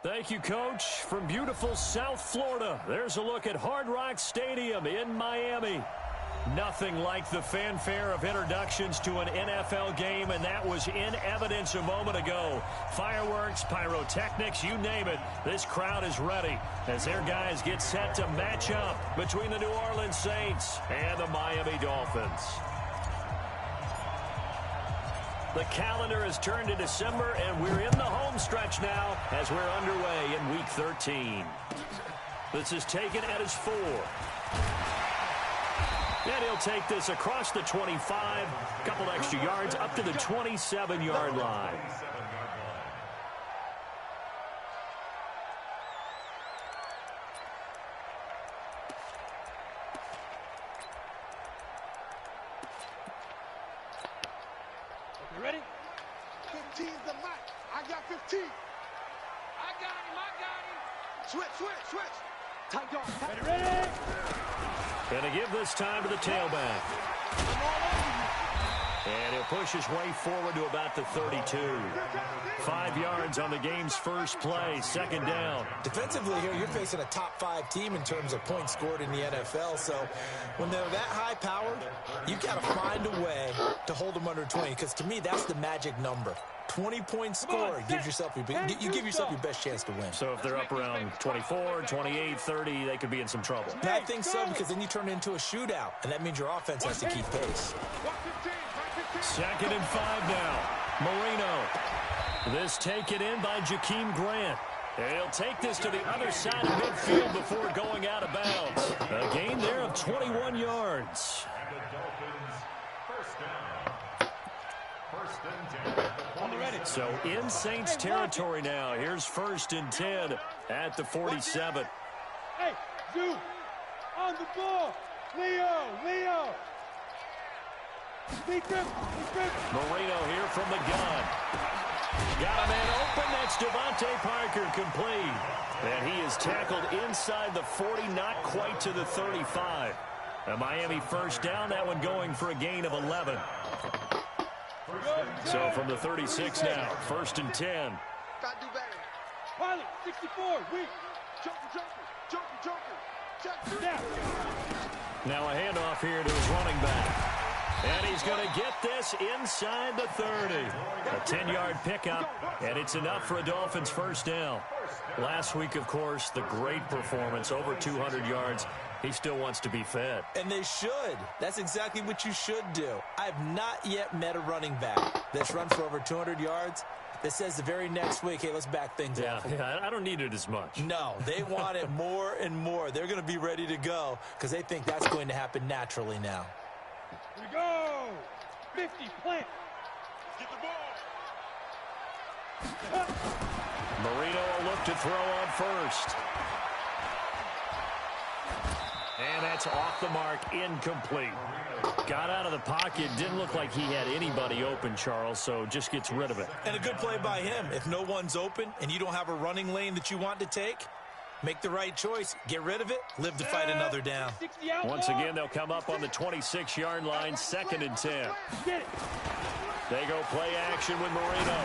Thank you, Coach. From beautiful South Florida, there's a look at Hard Rock Stadium in Miami. Nothing like the fanfare of introductions to an NFL game, and that was in evidence a moment ago. Fireworks, pyrotechnics, you name it. This crowd is ready as their guys get set to match up between the New Orleans Saints and the Miami Dolphins. The calendar has turned to December, and we're in the home stretch now as we're underway in Week 13. This is taken at his 4. And he'll take this across the 25, a couple extra yards, up to the 27-yard line. You ready? 15's the mic. I got 15. I got him. Switch. Tight dog. Ready? And to give this time to the tailback. And he'll push his way forward to about the 32. 5 yards on the game's first play, second down. Defensively here, you're facing a top 5 team in terms of points scored in the NFL. So when they're that high-powered, you've got to find a way to hold them under 20. Because to me, that's the magic number. 20 points scored gives yourself you give yourself your best chance to win. So if they're up around 24, 28, 30, they could be in some trouble. I think so, because then you turn it into a shootout, and that means your offense has to keep pace. 2nd and 5 now. Marino. This taken in by Jakeem Grant. And he'll take this to the other side of midfield before going out of bounds. A gain there of 21 yards. So in Saints territory now. Here's 1st and 10 at the 47. Hey, Zoo, on the ball. Leo. Marino here from the gun. Got a man open. That's Devontae Parker, complete. And he is tackled inside the 40, not quite to the 35. A Miami first down, that one going for a gain of 11. So from the 36 now, 1st and 10. Gotta do better. Pilot, 64, weak. Joker. Now a handoff here to his running back. And he's going to get this inside the 30. A 10-yard pickup, and it's enough for a Dolphins first down. Last week, of course, the great performance, over 200 yards. He still wants to be fed. And they should. That's exactly what you should do. I have not yet met a running back that's run for over 200 yards that says the very next week, hey, let's back things up. Yeah, I don't need it as much. No, they want it more and more. They're going to be ready to go because they think that's going to happen naturally now. Here we go. 50, plant. Get the ball. Marino will look to throw on first. And that's off the mark, incomplete. Got out of the pocket, didn't look like he had anybody open, Charles, so just gets rid of it. And a good play by him. If no one's open and you don't have a running lane that you want to take, make the right choice. Get rid of it. Live to fight another down. Once again, they'll come up on the 26-yard line, 2nd and 10. They go play action with Marino.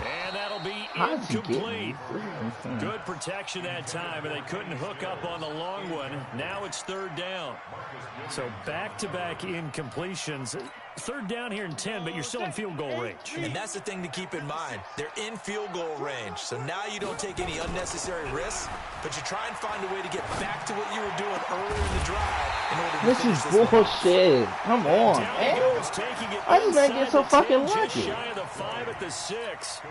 And that'll be incomplete. Good protection that time, and they couldn't hook up on the long one. Now it's 3rd down. So back-to-back incompletions. 3rd down here and 10, but you're still in field goal range. And that's the thing to keep in mind. They're in field goal range. So now you don't take any unnecessary risks, but you try and find a way to get back to what you were doing earlier in the drive in order to This is bullshit. Come on, man. Why did I get so fucking lucky? Shy of the 5 at the 6.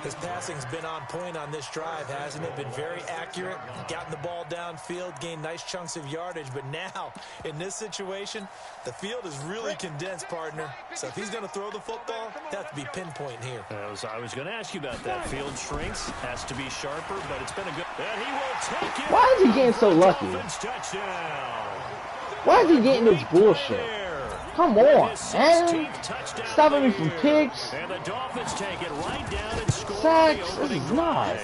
His passing's been on point on this drive, hasn't it? Been very accurate, gotten the ball downfield, gained nice chunks of yardage. But now, in this situation, the field is really condensed, partner. So if he's going to throw the football, that has to be pinpoint here. I was going to ask you about that. Field shrinks, has to be sharper, but it's been a good... And he will take it. Why is he getting so lucky? Why is he getting this bullshit? Come on, man. Stopping me from picks. And the Dolphins take it right down and score. Sacks. This is nice.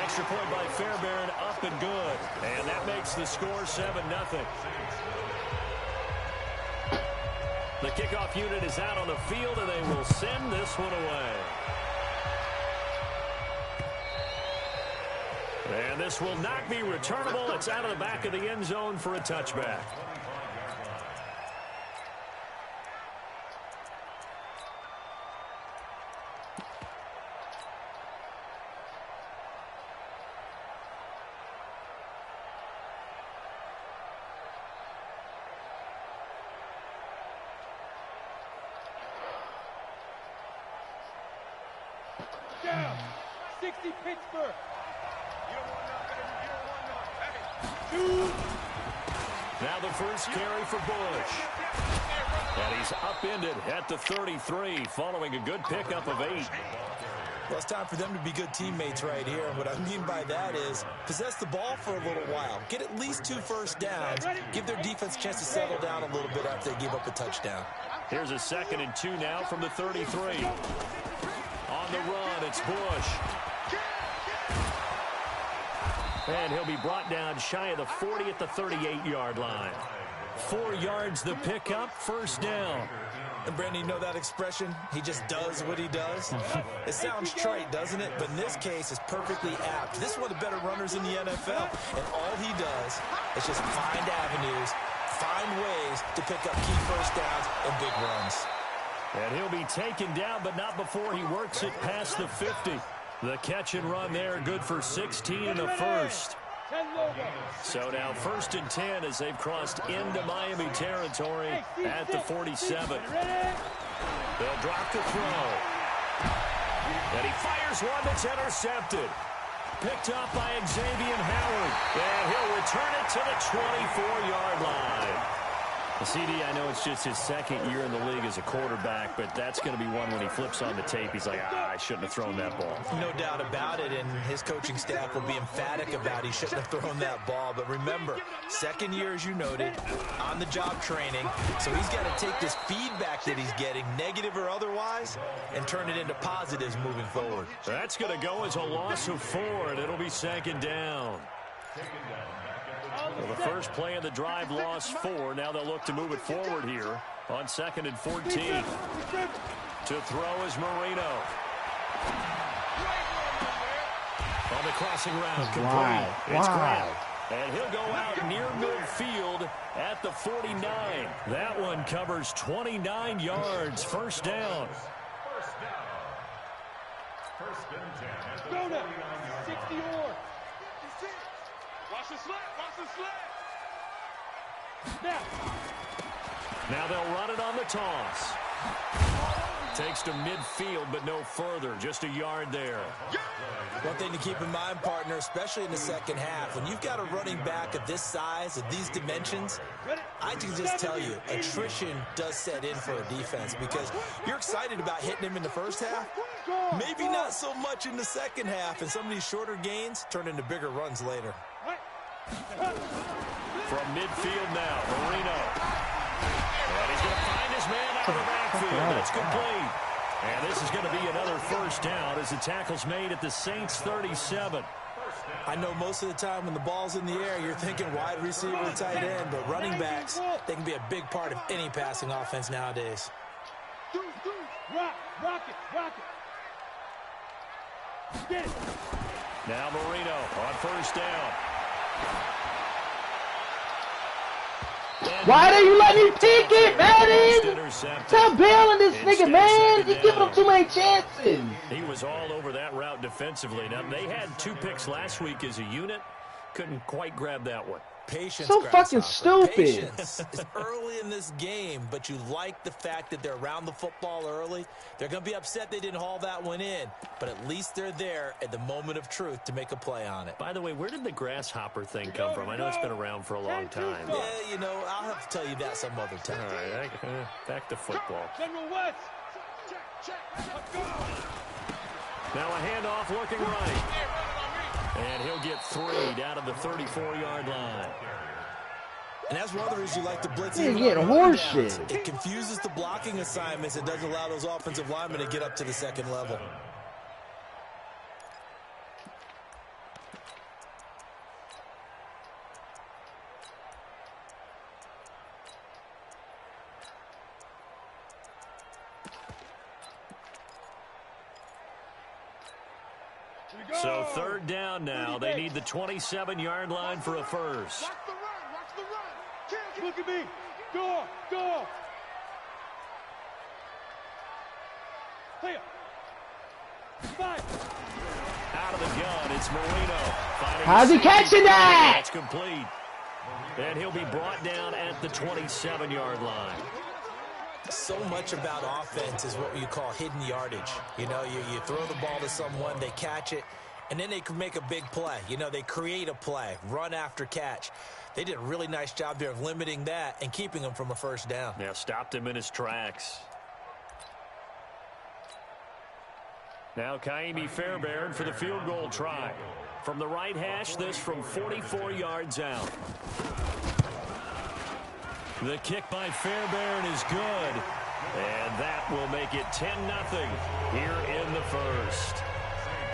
Extra point by Fairbairn, up and good. And that makes the score 7-0. The kickoff unit is out on the field, and they will send this one away. And this will not be returnable. It's out of the back of the end zone for a touchback. Down. 60 Pittsburgh. Now the first carry for Bush. And he's upended at the 33 following a good pickup of 8. Well, it's time for them to be good teammates right here. And what I mean by that is possess the ball for a little while. Get at least 2 first downs. Give their defense a chance to settle down a little bit after they give up a touchdown. Here's a 2nd and 2 now from the 33. On the run, it's Bush. And he'll be brought down shy of the 40 at the 38-yard line. 4 yards the pickup, first down. And Brandon, you know that expression? He just does what he does. It sounds trite, doesn't it? But in this case, it's perfectly apt. This is one of the better runners in the NFL. And all he does is just find avenues, find ways to pick up key first downs and big runs. And he'll be taken down, but not before he works it past the 50. The catch and run there, good for 16 in the first. So now 1st and 10 as they've crossed into Miami territory at the 47. They'll drop the throw. And he fires one that's intercepted. Picked up by Xavier Howard. And he'll return it to the 24-yard line. CD, I know it's just his 2nd year in the league as a quarterback, but that's going to be one when he flips on the tape. He's like, I shouldn't have thrown that ball. No doubt about it, and his coaching staff will be emphatic about he shouldn't have thrown that ball. But remember, 2nd year, as you noted, on-the-job training. So he's got to take this feedback that he's getting, negative or otherwise, and turn it into positives moving forward. That's going to go as a loss of 4, and it'll be 2nd down. Well, the first play of the drive lost 4. Now they'll look to move it forward here on 2nd and 14. To throw is Marino. On the crossing route, complete. It's Grant. And he'll go out near midfield at the 49. That one covers 29 yards. First down. Go now. 60 or. Watch the slap. Watch the slap. Now they'll run it on the toss. Takes to midfield, but no further. Just a yard there. One thing to keep in mind, partner, especially in the second half, when you've got a running back of this size, of these dimensions, I can just tell you, attrition does set in for a defense because you're excited about hitting him in the first half. Maybe not so much in the second half, and some of these shorter gains turn into bigger runs later. From midfield now, Marino. And he's going to find his man out of the backfield. That's complete. And this is going to be another first down as the tackle's made at the Saints 37. I know most of the time when the ball's in the air, you're thinking wide receiver, tight end, but running backs, they can be a big part of any passing offense nowadays. Rock it. Get it. Now Marino on first down. Why do you let me pick it, Madden? Stop bailing this nigga, man. You're giving him too many chances. He was all over that route defensively. Now, they had 2 picks last week as a unit. Couldn't quite grab that one. Patience, so fucking stupid. Patience is early in this game, but you like the fact that they're around the football early. They're going to be upset they didn't haul that one in, but at least they're there at the moment of truth to make a play on it. By the way, where did the grasshopper thing come from? I know it's been around for a long time. Yeah, you know, I'll have to tell you that some other time. All right, back to football. General West. Now a handoff looking right. And he'll get 3 down to the 34-yard line. And that's one of the reasons you like to blitz. He's getting horseshit. It confuses the blocking assignments. It doesn't allow those offensive linemen to get up to the second level. So third down now. They need the 27-yard line for a first. Watch the run. Watch the run. Look at me. Go. Go. Play up. 5. Out of the gun, it's Marino. How's he catching that? That's complete. And he'll be brought down at the 27-yard line. So much about offense is what you call hidden yardage. You know, you throw the ball to someone, they catch it, and then they can make a big play. You know, they create a play, run after catch. They did a really nice job there of limiting that and keeping him from a first down. Yeah, stopped him in his tracks. Now Kaimi Fairbairn for the field goal try. From the right hash, this from 44 yards out. The kick by Fairbairn is good. And that will make it 10-0 here in the first.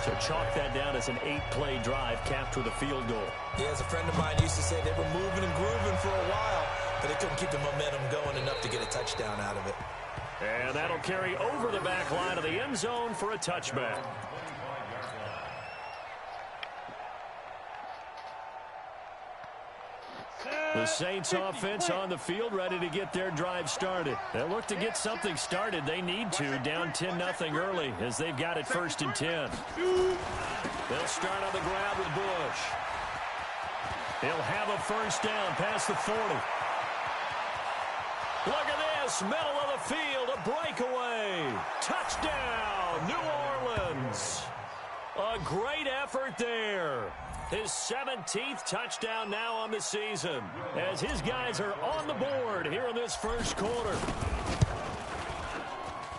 So chalk that down as an 8-play drive capped with a field goal. Yeah, as a friend of mine used to say, they were moving and grooving for a while, but they couldn't keep the momentum going enough to get a touchdown out of it. And that'll carry over the back line of the end zone for a touchback. The Saints offense on the field ready to get their drive started. They'll look to get something started. They need to, down 10-0 early as they've got it 1st and 10. They'll start on the ground with Bush. He'll have a first down past the 40. Look at this, middle of the field, a breakaway. Touchdown, New Orleans. A great effort there. His 17th touchdown now on the season as his guys are on the board here in this first quarter.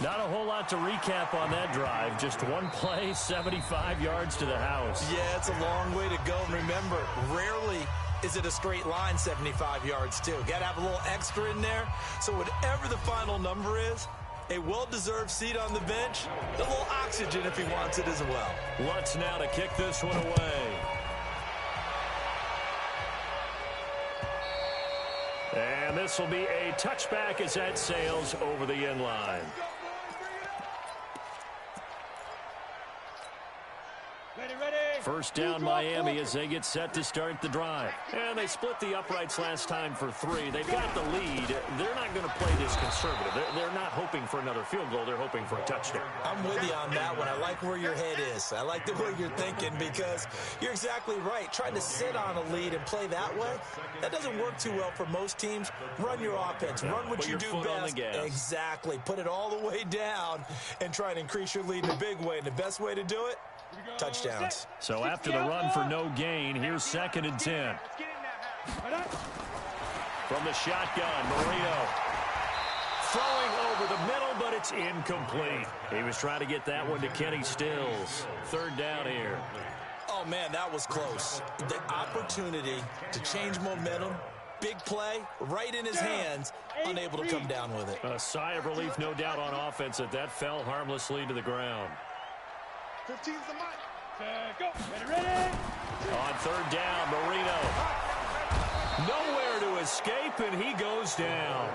Not a whole lot to recap on that drive. Just one play, 75 yards to the house. Yeah, it's a long way to go. And remember, rarely is it a straight line 75 yards, too. Got to have a little extra in there. So whatever the final number is, a well-deserved seat on the bench, a little oxygen if he wants it as well. Lutz now to kick this one away. And this will be a touchback as that sails over the end line. First down Miami as they get set to start the drive. And they split the uprights last time for 3. They've got the lead. They're not going to play this conservative. They're not hoping for another field goal. They're hoping for a touchdown. I'm with you on that one. I like where your head is. I like the way you're thinking because you're exactly right. Trying to sit on a lead and play that way, that doesn't work too well for most teams. Run your offense. Run what you do best. Exactly. Put it all the way down and try and increase your lead in a big way. And the best way to do it, touchdowns. So after the run for no gain, here's 2nd and 10. From the shotgun, Marino throwing over the middle, but it's incomplete. He was trying to get that one to Kenny Stills. 3rd down here. Oh, man, that was close. The opportunity to change momentum, big play, right in his hands, unable to come down with it. A sigh of relief, no doubt, on offense that fell harmlessly to the ground. 15's the mic. Go. Ready. On 3rd down, Marino. Nowhere to escape, and he goes down.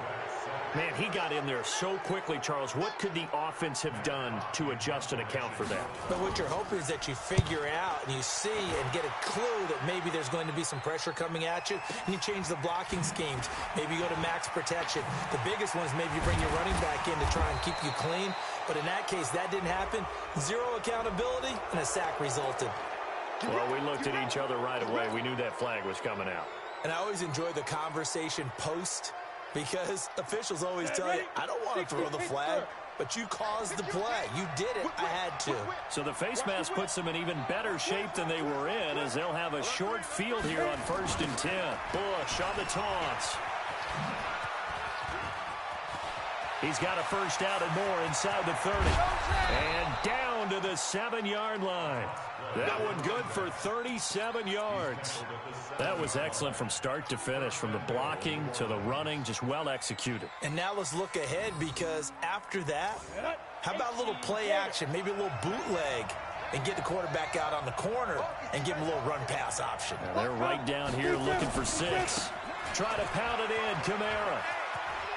Man, he got in there so quickly, Charles. What could the offense have done to adjust and account for that? But what you're hoping is that you figure out and you see and get a clue that maybe there's going to be some pressure coming at you, and you change the blocking schemes. Maybe you go to max protection. The biggest one is maybe you bring your running back in to try and keep you clean. But in that case, that didn't happen. 0 accountability, and a sack resulted. Well, we looked at each other right away. We knew that flag was coming out. And I always enjoy the conversation post, because officials always tell you, I don't want to throw the flag, but you caused the play. You did it. I had to. So the face mask puts them in even better shape than they were in, as they'll have a short field here on 1st and 10. Bush on the taunts. He's got a first down and more inside the 30. And down to the 7-yard line. That one good for 37 yards. That was excellent from start to finish, from the blocking to the running, just well executed. And now let's look ahead, because after that, how about a little play action, maybe a little bootleg, and get the quarterback out on the corner and give him a little run-pass option. Now they're right down here looking for 6. Try to pound it in, Kamara.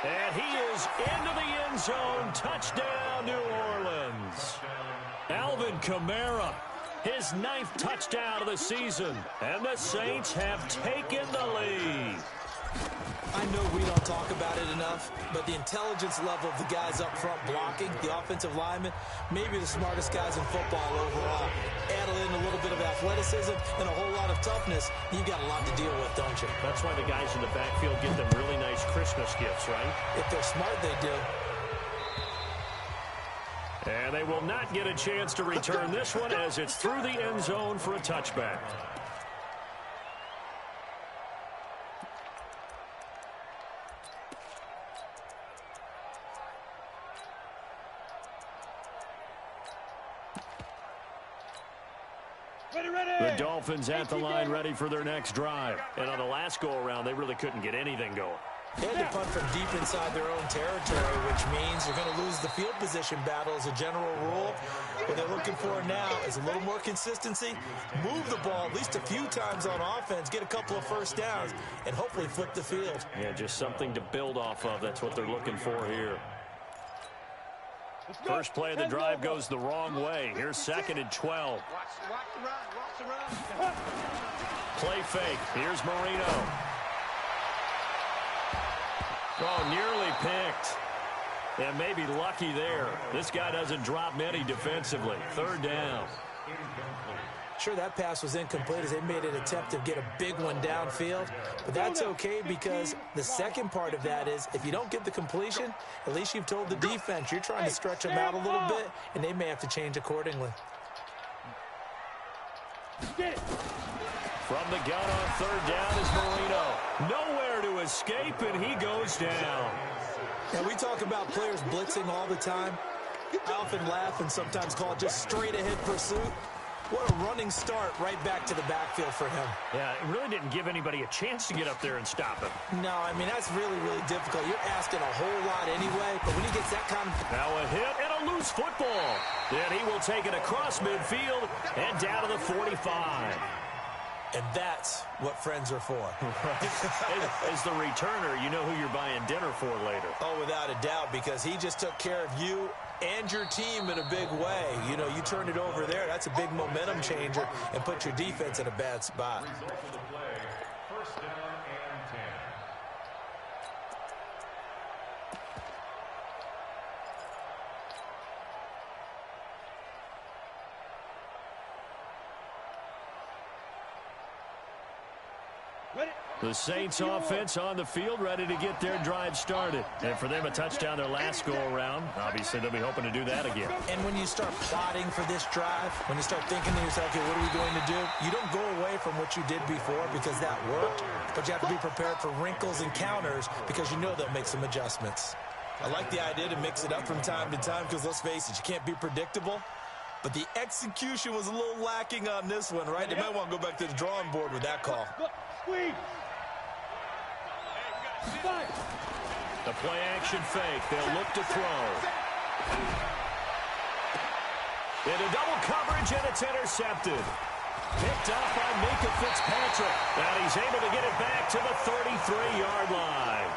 And he is into the end zone. Touchdown, New Orleans. Alvin Kamara his 9th touchdown of the season. And the Saints have taken the lead. I know we don't talk about it enough, but the intelligence level of the guys up front blocking, the offensive linemen, maybe the smartest guys in football overall. Add in a little bit of athleticism and a whole lot of toughness, you've got a lot to deal with, don't you? That's why the guys in the backfield get them really nice Christmas gifts, right? If they're smart, they do. And they will not get a chance to return this one as it's through the end zone for a touchback. The Dolphins at the line ready for their next drive. And on the last go-around, they really couldn't get anything going. They had to punt from deep inside their own territory, which means they're going to lose the field position battle as a general rule. What they're looking for now is a little more consistency, move the ball at least a few times on offense, get a couple of first downs, and hopefully flip the field. Yeah, just something to build off of. That's what they're looking for here. First play of the drive goes the wrong way. Here's 2nd and 12. Watch the run. Play fake. Here's Marino. Oh, nearly picked. And maybe lucky there. This guy doesn't drop many defensively. 3rd down. Sure, that pass was incomplete as they made an attempt to get a big one downfield. But that's okay because the second part of that is if you don't get the completion, at least you've told the defense you're trying to stretch them out a little bit, and they may have to change accordingly. From the gun on 3rd down is Marino. Nowhere to escape, and he goes down. Now, we talk about players blitzing all the time. I often laugh and sometimes call it just straight-ahead pursuit. What a running start right back to the backfield for him. Yeah, it really didn't give anybody a chance to get up there and stop him. No, I mean, that's really, really difficult. You're asking a whole lot anyway, but when he gets that kind of... Now a hit and a loose football. Then he will take it across midfield and down to the 45. And that's what friends are for. As the returner, you know who you're buying dinner for later. Oh, without a doubt, because he just took care of you and your team in a big way. You know, you turned it over there. That's a big momentum changer and put your defense in a bad spot. First down and 10. The Saints offense on the field, ready to get their drive started. And for them, a touchdown their last go-around. Obviously, they'll be hoping to do that again. And when you start plotting for this drive, when you start thinking to yourself, okay, what are we going to do? You don't go away from what you did before because that worked, but you have to be prepared for wrinkles and counters because you know they'll make some adjustments. I like the idea to mix it up from time to time because, let's face it, you can't be predictable. But the execution was a little lacking on this one, right? They might want to go back to the drawing board with that call. Squeeze. The play-action fake. They'll look to throw. Into double coverage, and it's intercepted. Picked up by Mika Fitzpatrick. And he's able to get it back to the 33-yard line.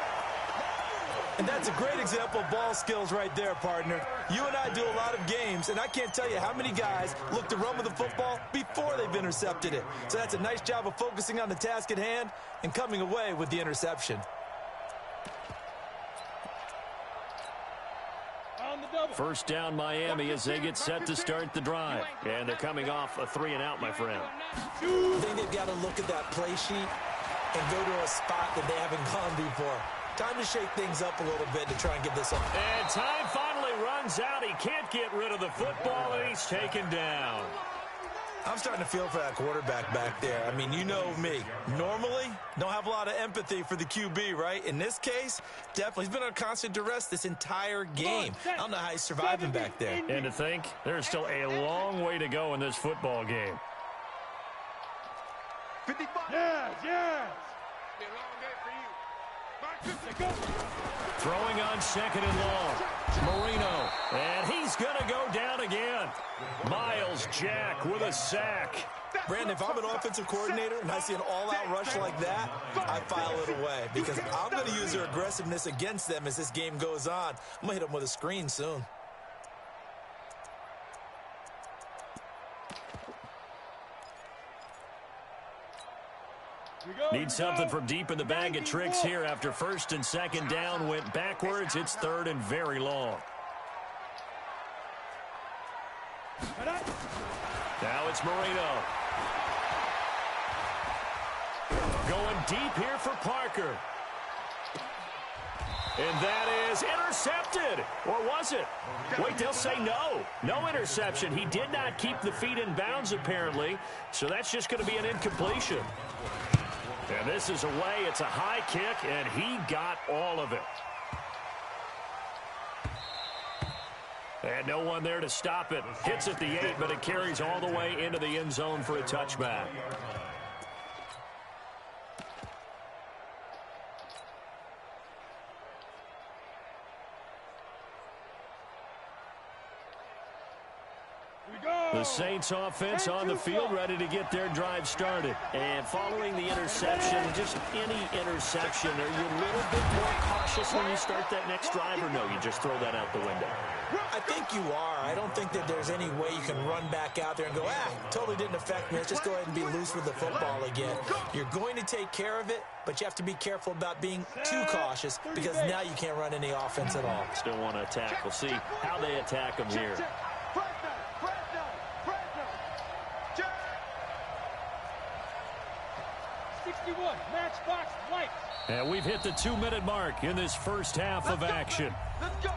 And that's a great example of ball skills right there, partner. You and I do a lot of games, and I can't tell you how many guys look to run with the football before they've intercepted it. So that's a nice job of focusing on the task at hand and coming away with the interception. First down Miami as they get set to start the drive. And they're coming off a 3-and-out, my friend. I think they've got to look at that play sheet and go to a spot that they haven't gone before. Time to shake things up a little bit to try and get this up. And time finally runs out. He can't get rid of the football, and he's taken down. I'm starting to feel for that quarterback back there. I mean, you know me. Normally, don't have a lot of empathy for the QB, right? In this case, definitely. He's been on constant duress this entire game. I don't know how he's surviving back there. And to think, there's still a long way to go in this football game. 55. Yes, yes. Be a long day for you. Throwing on 2nd and long. Marino. And he's going to go down again. Miles Jack with a sack. Brandon, if I'm an offensive coordinator and I see an all-out rush like that, I file it away because I'm going to use their aggressiveness against them as this game goes on. I'm going to hit them with a screen soon. Need something from deep in the bag of tricks here after first and second down went backwards. It's third and very long. Now it's Marino. Going deep here for Parker. And that is intercepted. Or was it? Wait, they'll say no. No interception. He did not keep the feet in bounds, apparently. So that's just going to be an incompletion. And this is away. It's a high kick, and he got all of it. And no one there to stop it. Hits at the 8, but it carries all the way into the end zone for a touchback. The Saints offense on the field, ready to get their drive started. And following the interception, just any interception, are you a little bit more cautious when you start that next drive, or no, you just throw that out the window? I think you are. I don't think that there's any way you can run back out there and go, totally didn't affect me. Let's just go ahead and be loose with the football again. You're going to take care of it, but you have to be careful about being too cautious because now you can't run any offense at all. Still want to attack. We'll see how they attack them here. 61, matchbox lights. And we've hit the 2-minute mark in this first half of action. Let's go.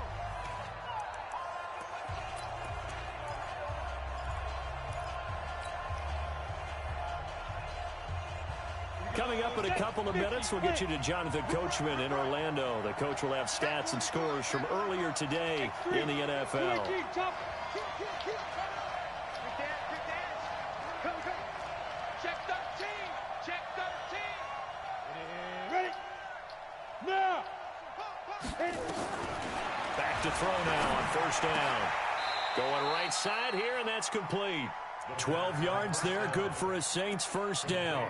Coming up in a couple of minutes, we'll get you to Jonathan Coachman in Orlando. The coach will have stats and scores from earlier today in the NFL. Check 13. Check 13. Ready? Now. Back to throw now on first down. Going right side here, and that's complete. 12 yards there, good for a Saints first down.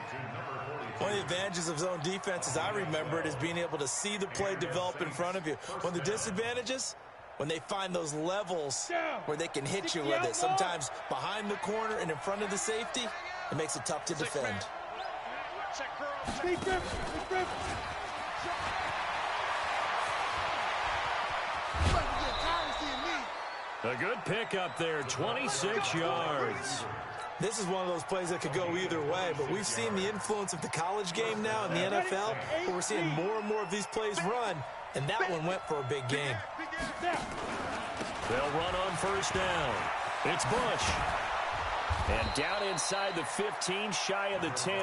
One of the advantages of zone defense, as I remember it, is being able to see the play develop in front of you. One of the disadvantages, when they find those levels where they can hit you with it, sometimes behind the corner and in front of the safety, it makes it tough to defend. A good pickup there, 26 yards. This is one of those plays that could go either way, but we've seen the influence of the college game now in the NFL, where we're seeing more and more of these plays run, and that one went for a big gain. They'll run on first down. It's Bush. And down inside the 15, shy of the 10.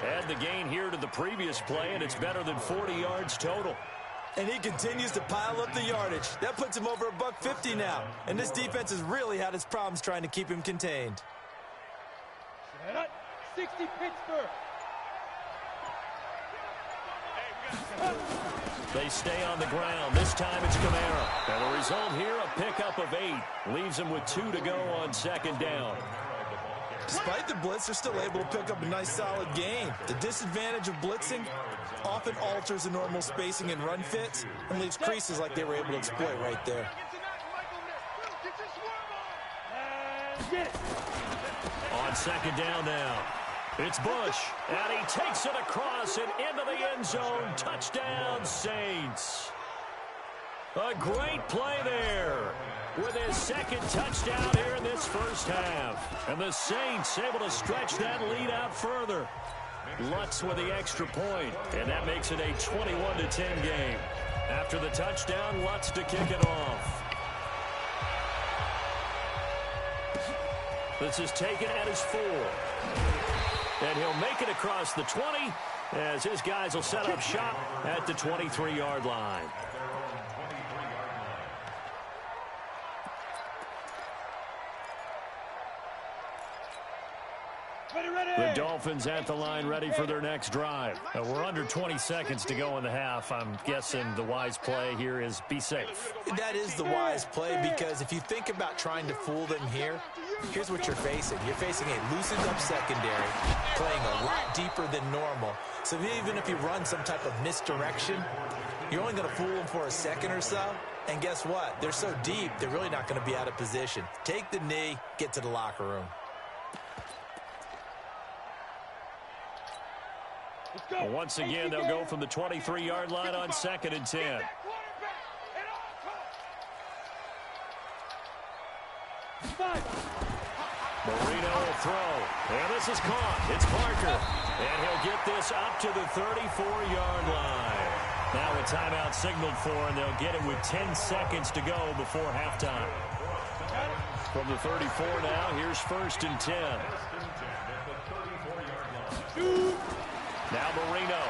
Add the gain here to the previous play, and it's better than 40 yards total. And he continues to pile up the yardage. That puts him over $150 now. And this defense has really had its problems trying to keep him contained. 60 Pittsburgh. They stay on the ground. This time it's Kamara. And the result here, a pickup of 8. Leaves them with 2 to go on second down. Despite the blitz, they're still able to pick up a nice solid gain. The disadvantage of blitzing often alters the normal spacing and run fits and leaves creases like they were able to exploit right there. On second down now, it's Bush, and he takes it across and into the end zone. Touchdown, Saints. A great play there with his second touchdown here in this first half. And the Saints able to stretch that lead out further. Lutz with the extra point, and that makes it a 21-10 game. After the touchdown, Lutz to kick it off. This is taken at his 4. And he'll make it across the 20 as his guys will set up shop at the 23-yard line. The Dolphins at the line ready for their next drive. We're under 20 seconds to go in the half. I'm guessing the wise play here is be safe. That is the wise play because if you think about trying to fool them here, here's what you're facing. You're facing a loosened up secondary, playing a lot deeper than normal. So even if you run some type of misdirection, you're only going to fool them for a second or so. And guess what? They're so deep, they're really not going to be out of position. Take the knee, get to the locker room. Once again, they'll go from the 23-yard line on 2nd and 10. Marino will throw. And this is caught. It's Parker. And he'll get this up to the 34-yard line. Now a timeout signaled for, and they'll get it with 10 seconds to go before halftime. From the 34 now, here's 1st and 10. Now Marino.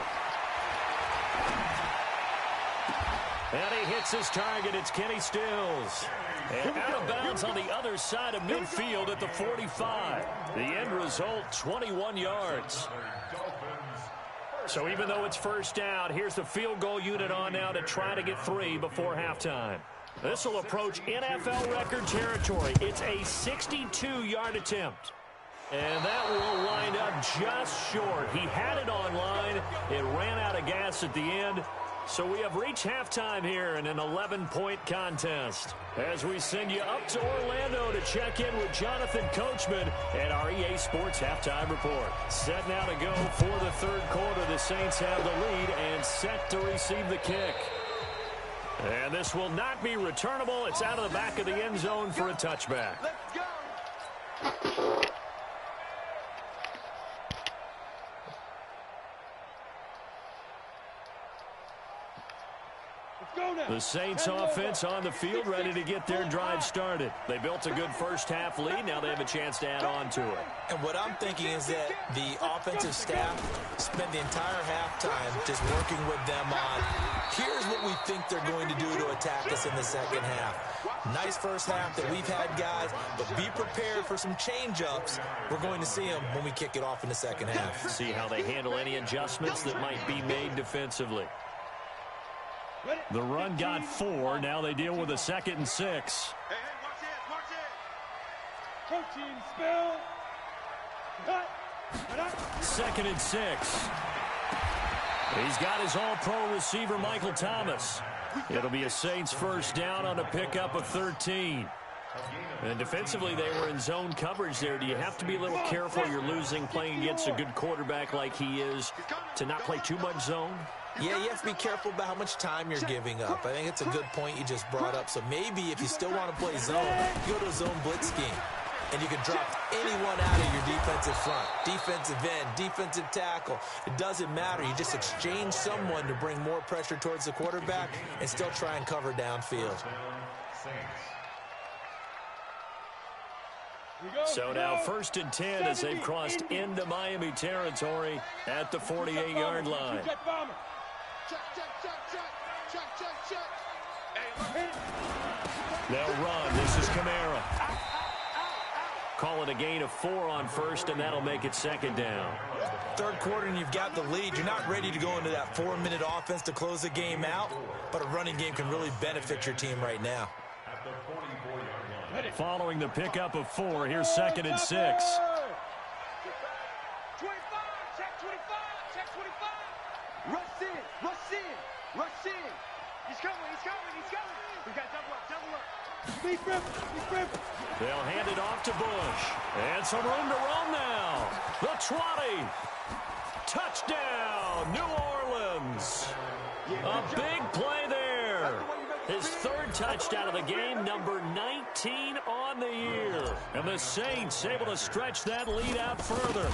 And he hits his target. It's Kenny Stills. And out of bounds on the other side of midfield at the 45. The end result, 21 yards. So even though it's first down, here's the field goal unit on now to try to get 3 before halftime. This will approach NFL record territory. It's a 62-yard attempt. And that will wind up just short. He had it on line. It ran out of gas at the end. So we have reached halftime here in an 11-point contest. As we send you up to Orlando to check in with Jonathan Coachman at our EA Sports Halftime Report. Set now to go for the third quarter. The Saints have the lead and set to receive the kick. And this will not be returnable. It's out of the back of the end zone for a touchback. Let's go. The Saints offense on the field, ready to get their drive started. They built a good first-half lead. Now they have a chance to add on to it. And what I'm thinking is that the offensive staff spent the entire halftime just working with them on, here's what we think they're going to do to attack us in the second half. Nice first half that we've had, guys, but be prepared for some change-ups. We're going to see them when we kick it off in the second half. See how they handle any adjustments that might be made defensively. The run got 4. Now they deal with a 2nd and 6. Hey, watch it, watch it. Protein spill. 2nd and 6. He's got his all-pro receiver, Michael Thomas. It'll be a Saints first down on a pickup of 13. And defensively, they were in zone coverage there. Do you have to be a little careful? You're losing, playing against a good quarterback like he is, to not play too much zone? Yeah, you have to be careful about how much time you're giving up. I think it's a good point you just brought up. So maybe if you still want to play zone, you go to a zone blitz scheme. And you can drop anyone out of your defensive front, defensive end, defensive tackle. It doesn't matter. You just exchange someone to bring more pressure towards the quarterback and still try and cover downfield. So now 1st and 10 as they've crossed into Miami territory at the 48-yard line. They'll run. This is Kamara. Call it a gain of 4 on first, and that'll make it 2nd down. Third quarter and you've got the lead. You're not ready to go into that 4-minute offense to close the game out, but a running game can really benefit your team right now. Following the pickup of 4, here's 2nd and 6. 25, check 25, check 25. Rush in, rush in, rush in. He's coming, he's coming, he's coming. We got double up, double up. They'll hand it off to Bush. And some room to run now. The 20. Touchdown, New Orleans. A big play there. His 3rd touchdown of the game, number 19 on the year. And the Saints able to stretch that lead out further.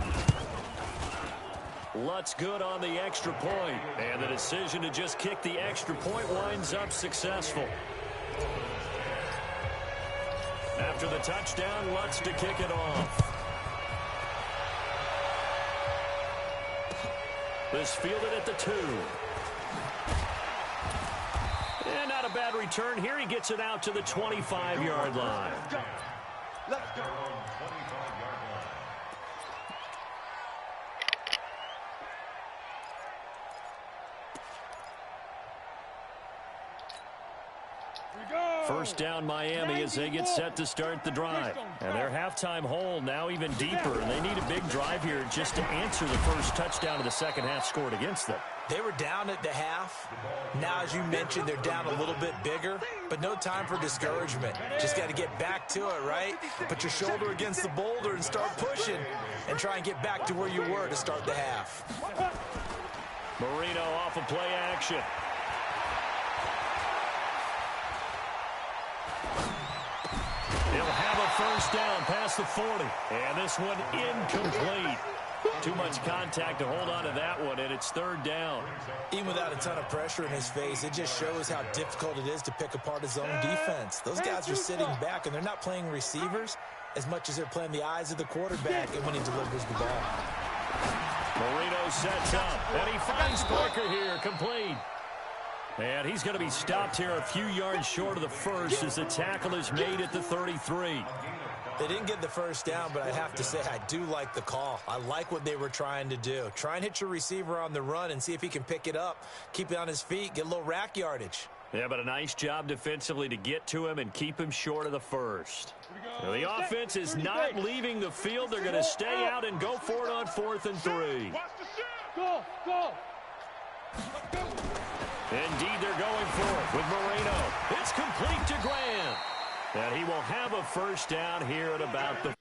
Lutz good on the extra point. And the decision to just kick the extra point winds up successful. After the touchdown, Lutz to kick it off. This fielded at the 2. And not a bad return here. He gets it out to the 25-yard line. Let's go. First down Miami as they get set to start the drive. And their halftime hole now even deeper. And they need a big drive here just to answer the first touchdown of the second half scored against them. They were down at the half. Now, as you mentioned, they're down a little bit bigger, but no time for discouragement. Just got to get back to it, right? Put your shoulder against the boulder and start pushing and try and get back to where you were to start the half. Marino off of play action. He'll have a first down past the 40. And this one incomplete. Too much contact to hold on to that one, and it's third down. Even without a ton of pressure in his face, it just shows how difficult it is to pick apart his own defense. Those guys are sitting back, and they're not playing receivers as much as they're playing the eyes of the quarterback and when he delivers the ball. Marino sets up, and he finds Parker here, complete. And he's going to be stopped here a few yards short of the first as the tackle is made at the 33. They didn't get the first down, but I have to say I do like the call. I like what they were trying to do. Try and hit your receiver on the run and see if he can pick it up, keep it on his feet, get a little rack yardage. Yeah, but a nice job defensively to get to him and keep him short of the first. Now, the offense is not leaving the field. They're going to stay out and go for it on 4th and 3. Go, go. Indeed, they're going for it with Moreno. It's complete to Grant. And he will have a first down here at about the...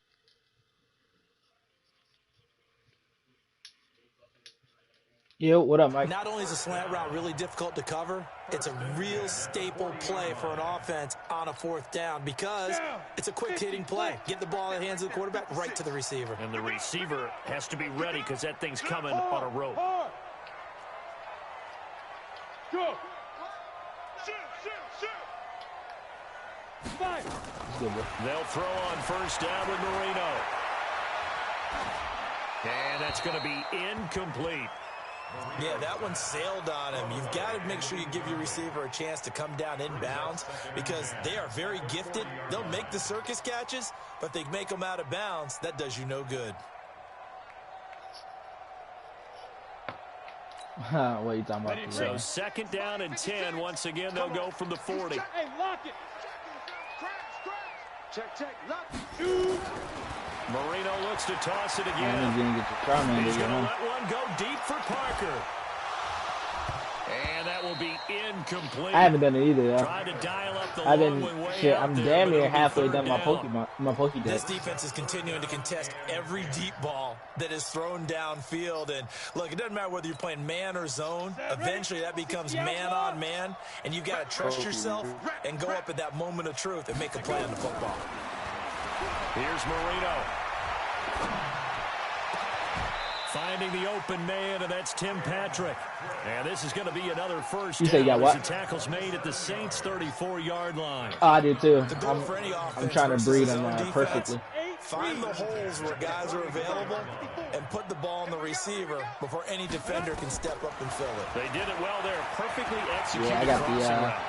Yo, what up, Mike? Not only is a slant route really difficult to cover, it's a real staple play for an offense on a 4th down because it's a quick-hitting play. Get the ball in the hands of the quarterback right to the receiver. And the receiver has to be ready because that thing's coming on a rope. Go. They'll throw on first down with Marino. And that's going to be incomplete. Yeah, that one sailed on him. You've got to make sure you give your receiver a chance to come down inbounds because they are very gifted. They'll make the circus catches, but they make them out of bounds. That does you no good. What are you talking about? So 2nd down and 10. Once again, they'll go from the 40. Hey, lock it. Check, lock it. Marino looks to toss it He's again. gonna get your crowd man. He's going to let one go deep for Parker. And that will be incomplete. I haven't done it either, though. Tried to dial up the I've long been one way shit. out I'm there, damn but near it'll be halfway third done my down. Pokemon. This defense is continuing to contest every deep ball that is thrown downfield. And, look, it doesn't matter whether you're playing man or zone. Eventually, that becomes man on man. And you've got to trust yourself and go up at that moment of truth and make a play on the football. Here's Marino. Finding the open man, and that's Tim Patrick. And this is going to be another first You say you got down what? as the tackle's made at the Saints' 34-yard line. Oh, I do too. The goal for any offense I'm trying to versus breed zone them defense, perfectly. Find the holes where guys are available and put the ball on the receiver before any defender can step up and fill it. They did it well there. Perfectly executed. Yeah, I got crossing route.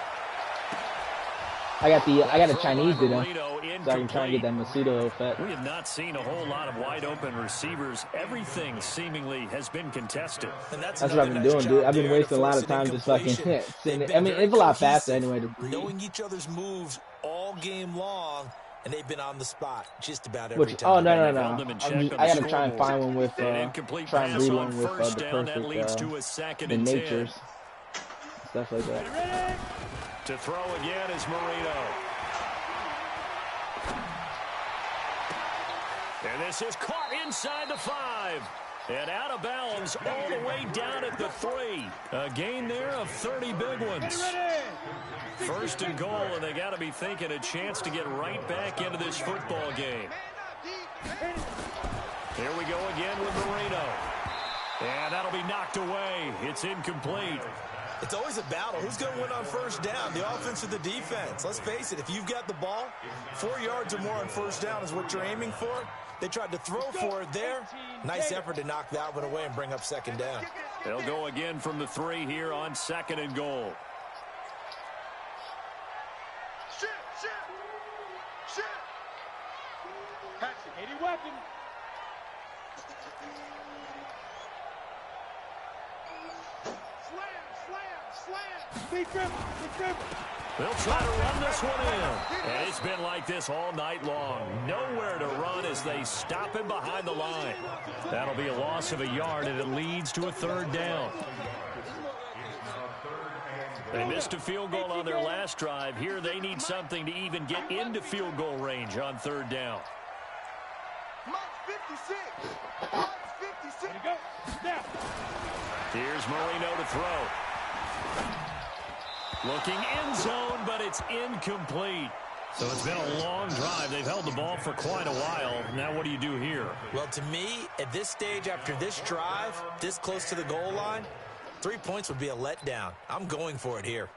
I got a Chinese to them, Marino so I can try and get that Masudo effect. We have not seen a whole lot of wide-open receivers. Everything seemingly has been contested. And That's what I've been doing, dude. I've been wasting a lot of time just fucking sitting there. I mean, it's a lot faster anyway to breed. Knowing each other's moves all game long, and they've been on the spot just about every time. Oh, no. I gotta the try and scoreboard. find one with, An incomplete try and pass breed on one with first the down. That leads perfect, to a 2nd the and 10. natures, stuff like that. To throw again is Marino. And this is caught inside the 5. And out of bounds all the way down at the 3. A gain there of 30 big ones. First and goal, and they got to be thinking a chance to get right back into this football game. Here we go again with Marino. And that'll be knocked away. It's incomplete. It's always a battle. Who's going to win on first down, the offense or the defense? Let's face it, if you've got the ball, 4 yards or more on first down is what you're aiming for. They tried to throw for it there. Nice effort to knock that one away and bring up 2nd down. They'll go again from the 3 here on 2nd and goal. Shit. Patrick, 80 weapon. Slam. Big grip. They'll try to run this one in. And it's been like this all night long. Nowhere to run as they stop him behind the line. That'll be a loss of a yard, and it leads to a 3rd down. They missed a field goal on their last drive. Here they need something to even get into field goal range on 3rd down. There you go. Now. Here's Marino to throw. Looking end zone, but it's incomplete. So it's been a long drive. They've held the ball for quite a while. Now what do you do here? Well, to me, at this stage, after this drive, this close to the goal line, 3 points would be a letdown. I'm going for it here.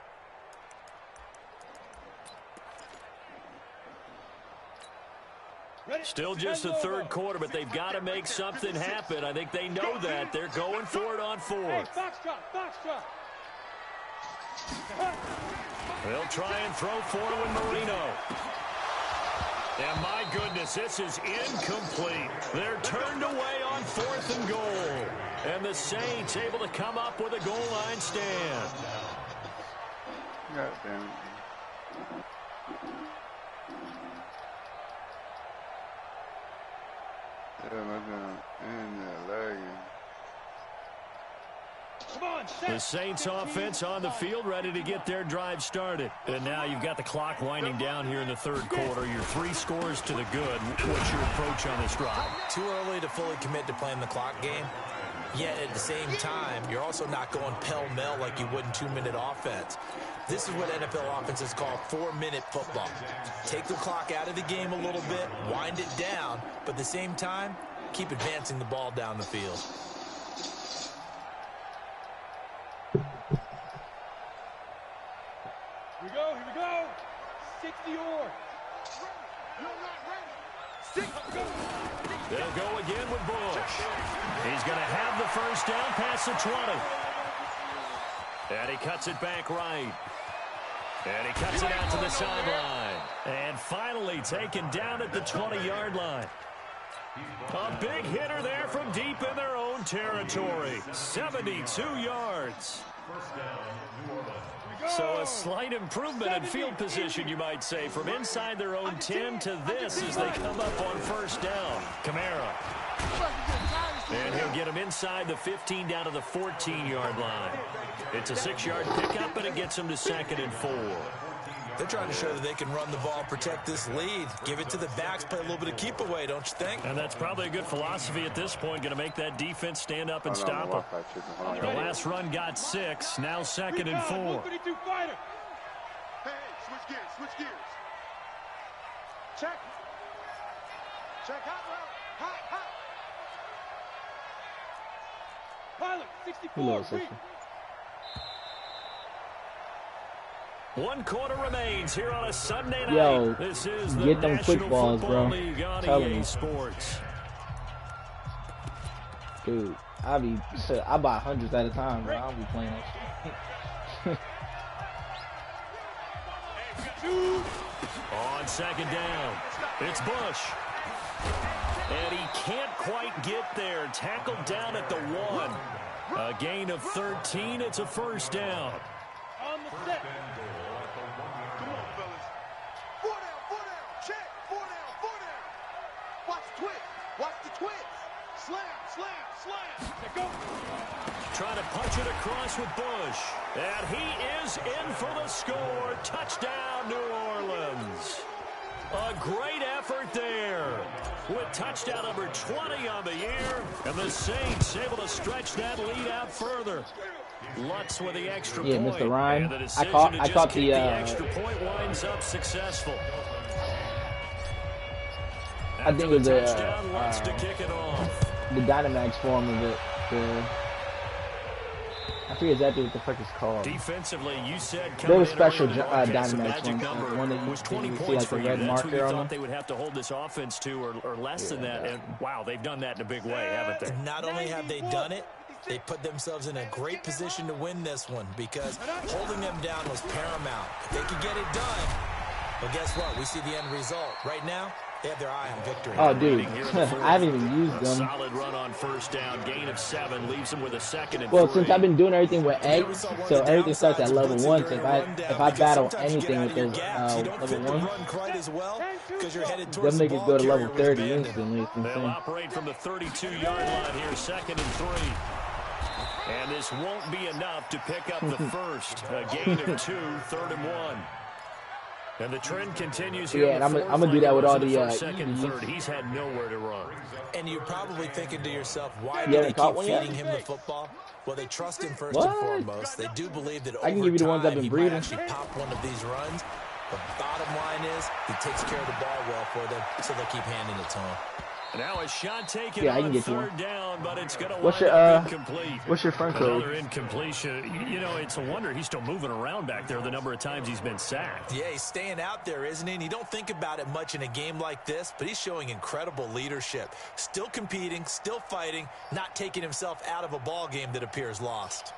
Still just the third quarter, but they've got to make something happen. I think they know that. They're going for it on fourth. Hey, foxtrot. They'll try and throw for it with Marino. And my goodness, this is incomplete. They're turned away on 4th and goal. And the Saints able to come up with a goal line stand. God damn it. The Saints offense on the field, ready to get their drive started. And now you've got the clock winding down here in the third quarter. Your 3 scores to the good. What's your approach on this drive? Too early to fully commit to playing the clock game. Yet at the same time, you're also not going pell-mell like you would in 2-minute offense. This is what NFL offenses call 4-minute football. Take the clock out of the game a little bit, wind it down, but at the same time, keep advancing the ball down the field. Here we go. 60 or. They'll go again with Bush. He's going to have the first down past the 20. And he cuts it back right. And he cuts it out to the sideline. And finally taken down at the 20-yard line. A big hitter there from deep in their own territory. 72 yards. So a slight improvement in field position, you might say, from inside their own 10 to this as they come up on first down. Kamara. And he'll get him inside the 15 down to the 14-yard line. It's a 6-yard pickup, and it gets him to 2nd and 4. They're trying to show that they can run the ball, protect this lead, give it to the backs, play a little bit of keep away, don't you think? And that's probably a good philosophy at this point, going to make that defense stand up and stop them. The last run got 6, now 2nd and 4. Hey, switch gears. Check, hot route, Pilot, 64. 1 quarter remains here on a Sunday night. Yo, this is the get them National quick balls, Football bro. League on Telling EA you. Sports. Dude, I buy hundreds at a time, bro. I don't be playing that shit. On 2nd down, it's Bush. And he can't quite get there. Tackled down at the 1. A gain of 13. It's a first down. On the set. Come on, fellas. 4 down. Check. 4 down. Watch the twist. Watch the twist. Slam. Let go. Trying to punch it across with Bush. And he is in for the score. Touchdown, New Orleans. A great effort there with touchdown number 20 on the year. And the Saints able to stretch that lead out further. Lutz with the extra point. Mr. Ryan. And the decision I caught the extra point winds up successful. I think it was touchdown, Lutz to kick it off. the Dynamax form of it. I forget exactly what the fuck it's called. Defensively, you said There was special Dynamax Dynamax one that was 20 you see points like for the you. red That's what marker you on thought them. they would have to hold this offense to, or less than that. And wow, they've done that in a big way, haven't they? And not only have they done it, they put themselves in a great position to win this one because holding them down was paramount. If they could get it done, well, guess what? We see the end result. Right now, they have their eye on victory. Oh, dude, I haven't even used A them. solid run on first down, gain of 7, leaves them with a 2nd and 3. Well, since I've been doing everything with eggs, so everything starts at level 1. So if I battle anything with those level 1, them niggas go to level 30 instantly. It's They'll insane. operate from the 32-yard line here, 2nd and 3. And this won't be enough to pick up the first. A gain of 2, 3rd and 1. And the trend continues Yeah, here. and I'm gonna do that with all the second, third. He's had nowhere to run. And you're probably thinking to yourself, why do they keep feeding him the football? Well, they trust him first and foremost. They do believe that over I can give you the ones I've been he breeding. might actually pop one of these runs. The bottom line is he takes care of the ball well for them, so they'll keep handing it to him. Now a shot taken I can on get you third one. down, but it's going to What's wind your up incomplete. What's your front code? Another incompletion. You know, it's a wonder he's still moving around back there the number of times he's been sacked. Yeah, he's staying out there, isn't he? And you don't think about it much in a game like this, but he's showing incredible leadership. Still competing, still fighting, not taking himself out of a ball game that appears lost.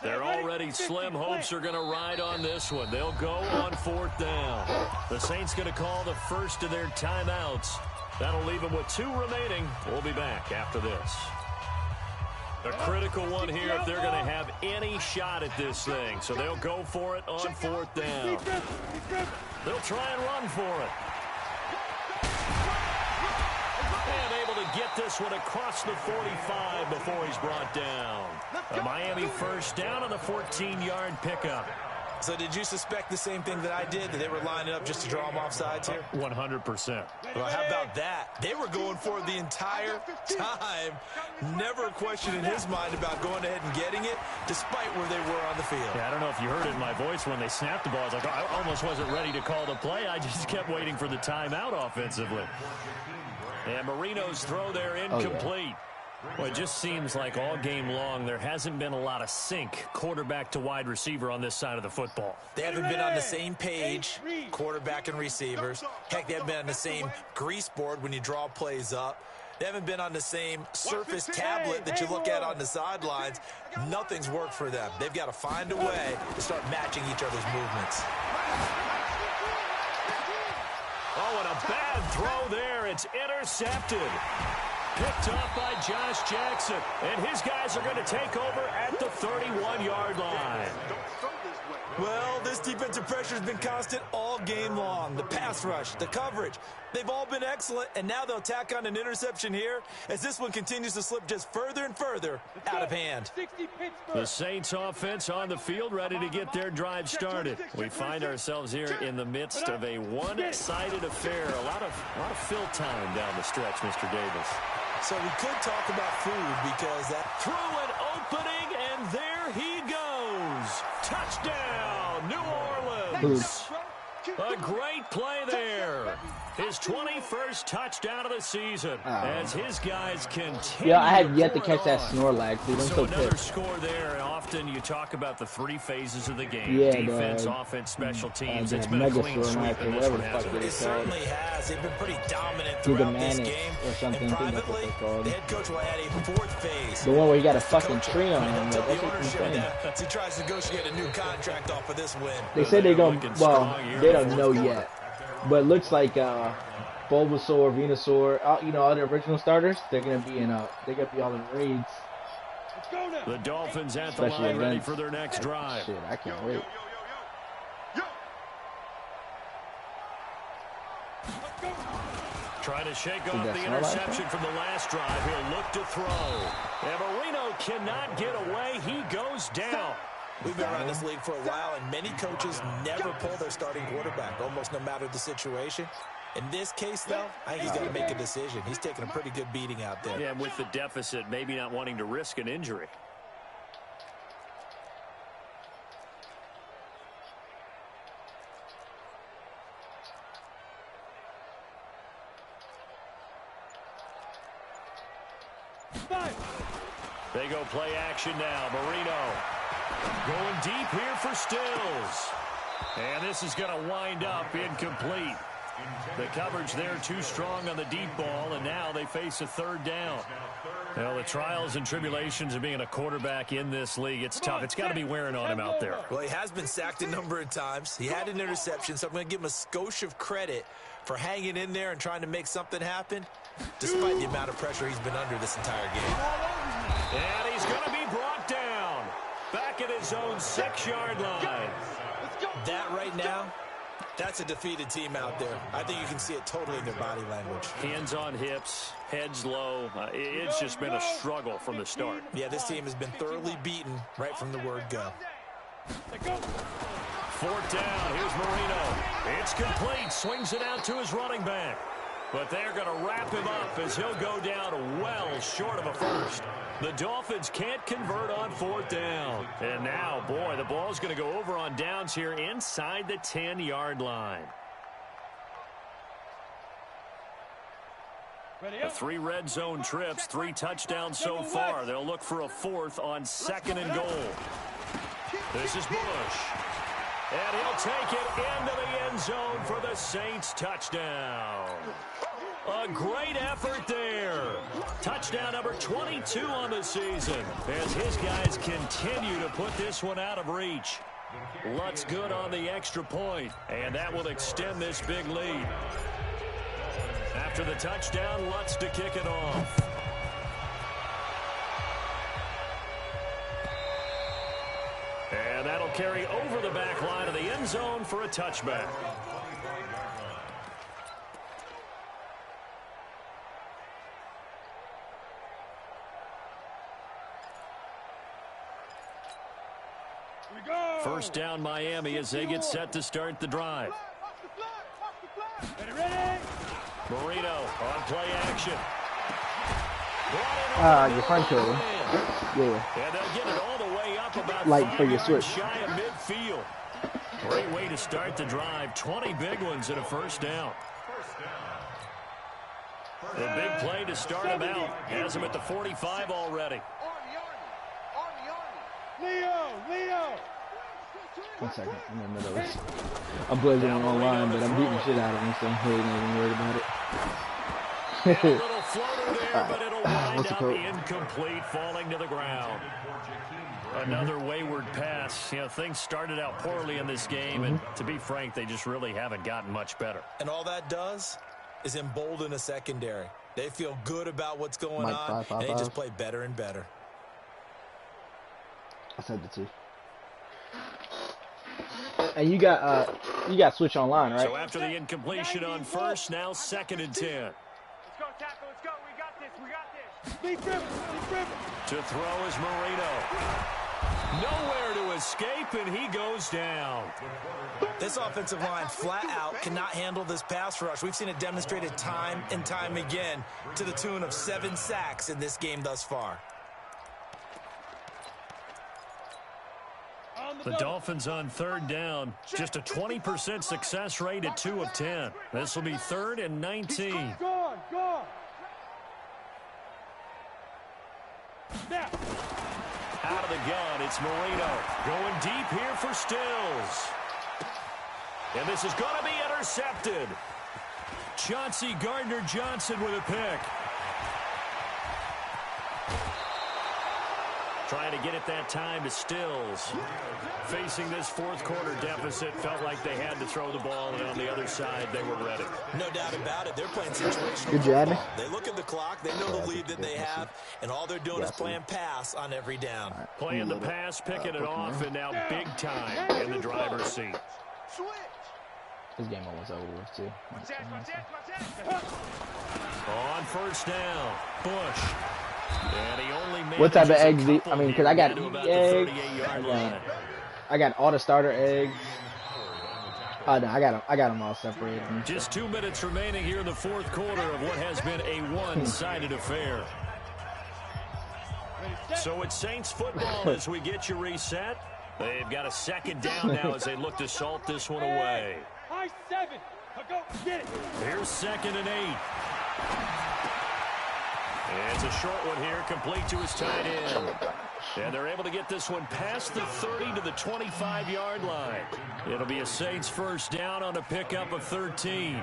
Their already slim hopes are going to ride on this one. They'll go on fourth down. The Saints going to call the first of their timeouts. That'll leave them with 2 remaining. We'll be back after this. A critical one here if they're going to have any shot at this thing. So they'll go for it on fourth down. They'll try and run for it. And able to get this one across the 45 before he's brought down. A Miami first down on the 14-yard pickup. So did you suspect the same thing that I did, that they were lining up just to draw them off sides here? 100%. Well, how about that? They were going for it the entire time. Never a question in his mind about going ahead and getting it, despite where they were on the field. Yeah, I don't know if you heard it in my voice when they snapped the ball. I was like, I almost wasn't ready to call the play. I just kept waiting for the timeout offensively. And Marino's throw there incomplete. Well, it just seems like all game long there hasn't been a lot of sync quarterback to wide receiver on this side of the football. They haven't been on the same page, quarterback and receivers. Heck, they haven't been on the same grease board when you draw plays up. They haven't been on the same surface tablet that you look at on the sidelines. Nothing's worked for them. They've got to find a way to start matching each other's movements. Oh, and a bad throw there. It's intercepted. Picked off by Josh Jackson. And his guys are going to take over at the 31-yard line. Well, this defensive pressure has been constant all game long. The pass rush, the coverage, they've all been excellent, and now they'll tack on an interception here as this one continues to slip just further and further out of hand. The Saints offense on the field ready to get their drive started. We find ourselves here in the midst of a one-sided affair. A lot of fill time down the stretch, Mr. Davis. So we could talk about food because that threw an opening, and there he goes. Touchdown, New Orleans. A great play there. His 21st touchdown of the season as his guys continue. Yeah, I had yet to catch that Snorlax, dude. I'm so another pissed. score there. And often you talk about the 3 phases of the game. Yeah, defense, offense, special teams. It's been a Mega clean sweep in this one, hasn't it? It certainly has. They've been pretty dominant throughout this game. Or something. And privately, the head coach will add a 4th phase. The one where he got a fucking tree on him. That's insane. He tries to negotiate a new contract off of this win. They said they're going to, well, they don't know yet. But it looks like Bulbasaur, Venusaur, all the original starters, they're gonna be all in raids. The Dolphins at the line ready for their next drive. Shit, I can't wait. Trying to shake off the interception from the last drive. He'll look to throw. And Marino cannot get away. He goes down. We've been around this league for a while, and many coaches never pull their starting quarterback, almost no matter the situation. In this case, though, I think he's got to make a decision. He's taking a pretty good beating out there. Yeah, with the deficit, maybe not wanting to risk an injury. They go play action now. Marino going deep here for Stills. And this is going to wind up incomplete. The coverage there too strong on the deep ball, and now they face a 3rd down. Well, the trials and tribulations of being a quarterback in this league, it's tough. It's got to be wearing on him out there. Well, he has been sacked a number of times. He had an interception, so I'm going to give him a skosh of credit for hanging in there and trying to make something happen, despite the amount of pressure he's been under this entire game. And he's going to be brought down back at his own 6-yard line. That right now, that's a defeated team out there. I think you can see it totally in their body language. Hands on hips, heads low. It's just been a struggle from the start. Yeah, this team has been thoroughly beaten right from the word go. 4th down. Here's Marino. It's complete. Swings it out to his running back. But they're going to wrap him up as he'll go down well short of a first. The Dolphins can't convert on 4th down. And now, boy, the ball's going to go over on downs here inside the 10-yard line. The 3 red zone trips, 3 touchdowns so far. They'll look for a 4th on 2nd and goal. This is Bush. And he'll take it into the end zone for the Saints touchdown. A great effort there. Touchdown number 22 on the season as his guys continue to put this one out of reach. Lutz good on the extra point, and that will extend this big lead. After the touchdown, Lutz to kick it off. And that'll carry over the back line of the end zone for a touchback. First down Miami as they get set to start the drive. Marino on play action. Your front shoulder. Yeah. And they'll get it all the way up about Light for your switch. shy of midfield. Great way to start the drive. 20 big ones and a first down. The big play to start him out. Has him at the 45 already. Leo! 1 second. I'm in the middle of this. I'm blazing online, but I'm beating the shit out of him, so I'm really not even worried about it. A little floater there, but it'll wind up incomplete, falling to the ground. Another wayward pass. You know, things started out poorly in this game, and to be frank, they just really haven't gotten much better. And all that does is embolden a secondary. They feel good about what's going on, and they just play better and better. I said the 2. And you got switch online, right? So after the incompletion on first, now 2nd and 10. Let's go, tackle. Let's go. We got this. To throw is Marino. Nowhere to escape, and he goes down. This offensive line flat out cannot handle this pass rush. We've seen it demonstrated time and time again to the tune of 7 sacks in this game thus far. The Dolphins on 3rd down. Just a 20% success rate at 2 of 10. This will be 3rd and 19. Gone. Now. Out of the gun, it's Marino. Going deep here for Stills. And this is going to be intercepted. Chauncey Gardner-Johnson with a pick. Trying to get it that time to Stills. Facing this 4th quarter deficit, felt like they had to throw the ball, and on the other side, they were ready. No doubt about it. They're playing situational Good job. football. They look at the clock. They know the lead that they have, and all they're doing is playing pass on every down. Playing the pass, picking it off, and now big time in the driver's seat. This game almost over with, too. On 1st down, Bush. And he only what type of eggs do you, I mean, because I got eggs. I got all the starter eggs. Oh, no, I got them all separated. Just 2 minutes remaining here in the 4th quarter of what has been a one-sided affair. So it's Saints football as we get you reset. They've got a 2nd down now as they look to salt this one away. High 7. Go get it. Here's 2nd and 8. And it's a short one here, complete to his tight end. And they're able to get this one past the 30 to the 25-yard line. It'll be a Saints 1st down on a pickup of 13. And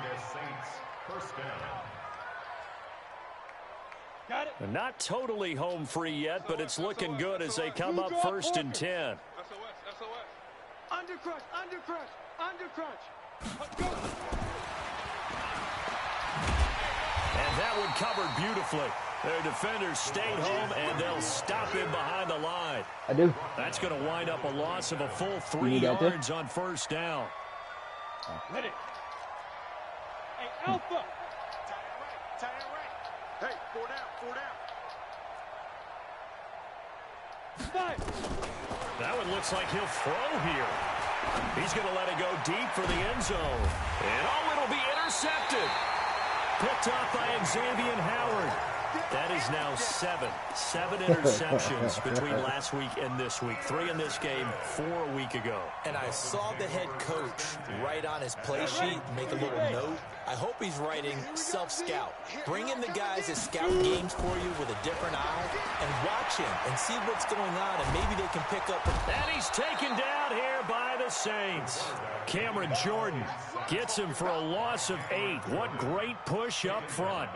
a Saints 1st down. Got it. And not totally home free yet, but it's looking good as they come up 1st and 10. Under crunch. Go. And that one covered beautifully. Their defenders stayed home, and they'll stop him behind the line. I do. That's going to wind up a loss of a full 3 yards on 1st down. Hit it. Hey, Alpha. Hey, 4 down. That one looks like he'll throw here. He's going to let it go deep for the end zone. And oh, it'll be intercepted. Picked off by Xavier Howard. That is now seven interceptions between last week and this week. 3 in this game, 4 a week ago. And I saw the head coach write on his play sheet, make a little note. I hope he's writing self-scout. Bring in the guys that scout games for you with a different eye and watch him and see what's going on, and maybe they can pick up. And he's taken down here by the Saints. Cameron Jordan gets him for a loss of 8. What great push up front.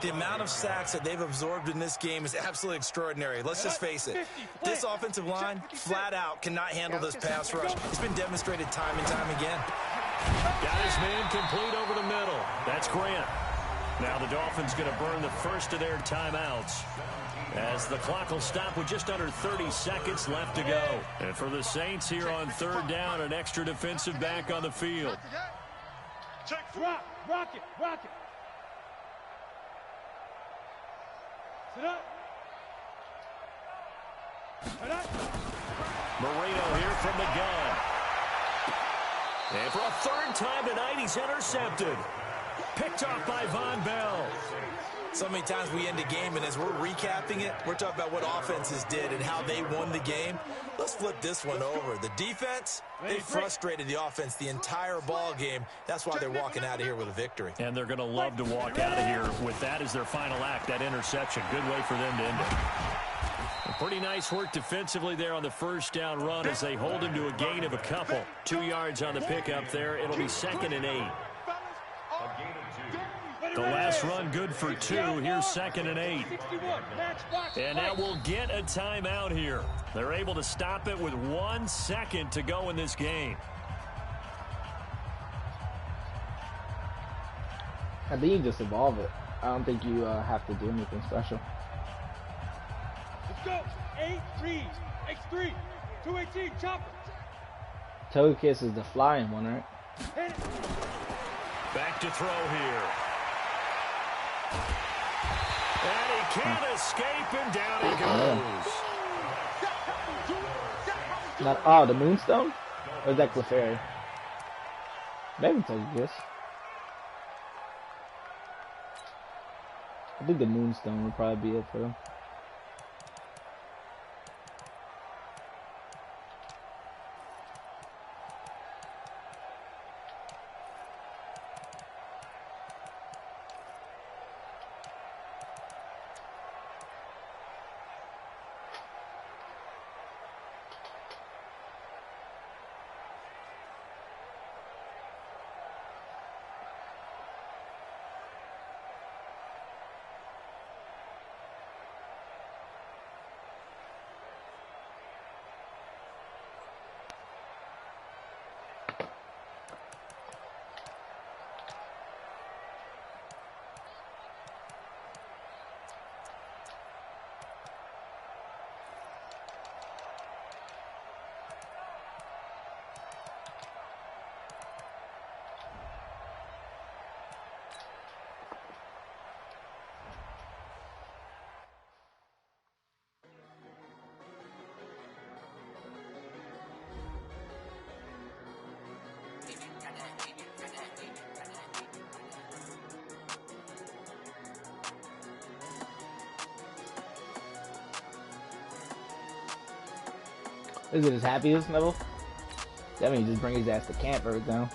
The amount of sacks that they've absorbed in this game is absolutely extraordinary. Let's just face it. This offensive line, flat out, cannot handle this pass rush. It's been demonstrated time and time again. Got his man complete over the middle. That's Grant. Now the Dolphins going to burn the first of their timeouts, as the clock will stop with just under 30 seconds left to go. And for the Saints here on 3rd down, an extra defensive back on the field. Rock it. Sit up. Marino here from the gun. And for a 3rd time tonight, he's intercepted. Picked off by Von Bell. So many times we end a game, and as we're recapping it, we're talking about what offenses did and how they won the game. Let's flip this one over. The defense, they frustrated the offense the entire ball game. That's why they're walking out of here with a victory. And they're going to love to walk out of here with that as their final act, that interception. Good way for them to end it. Pretty nice work defensively there on the 1st down run as they hold him to a gain of a couple. 2 yards on the pickup there. It'll be 2nd and 8. The last run good for 2. Here's 2nd and 8. And now we'll get a timeout here. They're able to stop it with 1 second to go in this game. I think you just evolve it. I don't think you have to do anything special. Let's go. 8-3. X3. 218. Chopper. Toe kiss is the flying one, right? Back to throw here. And he can't escape, and down he goes. The Moonstone? Or is that Clefairy? Maybe Toe kiss. I think the Moonstone would probably be it for him. Is it as happy as Neville? That means just bring his ass to camp every now.